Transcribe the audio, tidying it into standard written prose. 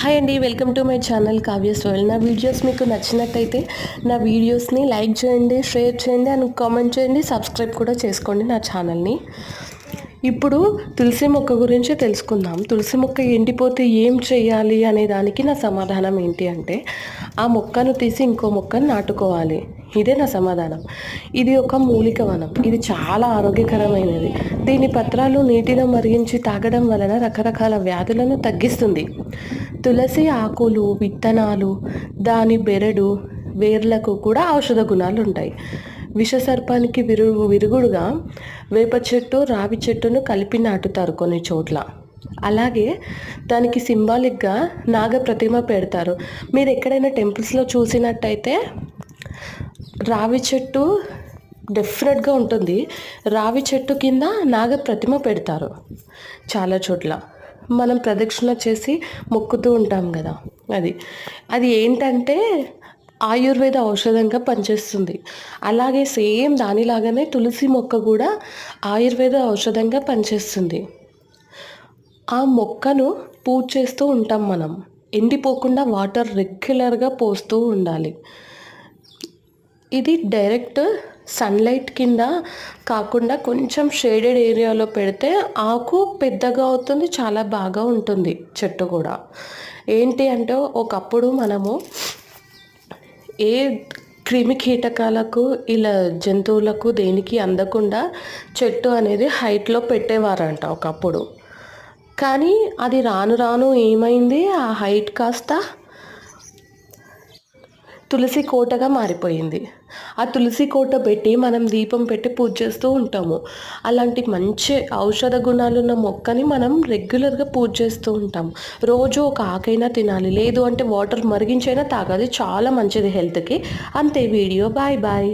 Hi అండి, welcome to my channel Kavya's world. నా videos మీకు నచ్చినట్టయితే నా వీడియోస్ని లైక్ చేయండి, షేర్ చేయండి అండ్ కామెంట్ చేయండి. సబ్స్క్రైబ్ కూడా చేసుకోండి నా ఛానల్ని. ఇప్పుడు తులసి మొక్క గురించి తెలుసుకుందాం. తులసి మొక్క ఎండిపోతే ఏం చేయాలి అనే దానికి నా సమాధానం ఏంటి అంటే, ఆ మొక్కను తీసి ఇంకో మొక్కను నాటుకోవాలి. ఇదే నా సమాధానం. ఇది ఒక మూలిక వనం. ఇది చాలా ఆరోగ్యకరమైనది. దీని పత్రాలు నీటిలో మరిగించి తాగడం వలన రకరకాల వ్యాధులను తగ్గిస్తుంది. తులసి ఆకులు, విత్తనాలు, దాని బెరడు, వేర్లకు కూడా ఔషధ గుణాలు ఉంటాయి. విషసర్పానికి విరుగుడుగా వేప చెట్టు, రావి చెట్టును కలిపి నాటుతారు కొన్ని చోట్ల. అలాగే దానికి సింబాలిక్గా నాగ ప్రతిమ పెడతారు. మీరు ఎక్కడైనా టెంపుల్స్లో చూసినట్టయితే రావి చెట్టు డెఫినెట్గా ఉంటుంది. రావి చెట్టు కింద నాగ ప్రతిమ పెడతారు చాలా చోట్ల. మనం ప్రదక్షిణ చేసి మొక్కుతూ ఉంటాం కదా, అది ఏంటంటే ఆయుర్వేద ఔషధంగా పనిచేస్తుంది. అలాగే సేమ్ దానిలాగానే తులసి మొక్క కూడా ఆయుర్వేద ఔషధంగా పనిచేస్తుంది. ఆ మొక్కను పూజ చేస్తూ ఉంటాం మనం. ఎండిపోకుండా వాటర్ రెగ్యులర్గా పోస్తూ ఉండాలి. ఇది డైరెక్ట్ సన్లైట్ కింద కాకుండా కొంచెం షేడెడ్ ఏరియాలో పెడితే ఆకు పెద్దగా అవుతుంది, చాలా బాగా ఉంటుంది చెట్టు కూడా. ఏంటి అంటే ఒకప్పుడు మనము ఏ క్రిమి కీటకాలకు ఇలా జంతువులకు దేనికి అందకుండా చెట్టు అనేది హైట్లో పెట్టేవారంట ఒకప్పుడు. కానీ అది రాను రాను ఏమైంది, ఆ హైట్ కాస్త తులసి కోటగా మారిపోయింది. ఆ తులసి కోట పెట్టి మనం దీపం పెట్టి పూజ చేస్తూ ఉంటాము. అలాంటి మంచి ఔషధ గుణాలున్న మొక్కని మనం రెగ్యులర్గా పూజ చేస్తూ ఉంటాము. రోజు ఒక ఆకైనా తినాలి, లేదు అంటే వాటర్ మరిగించైనా తాగాలి. చాలా మంచిది హెల్త్కి. అంతే వీడియో. Bye bye.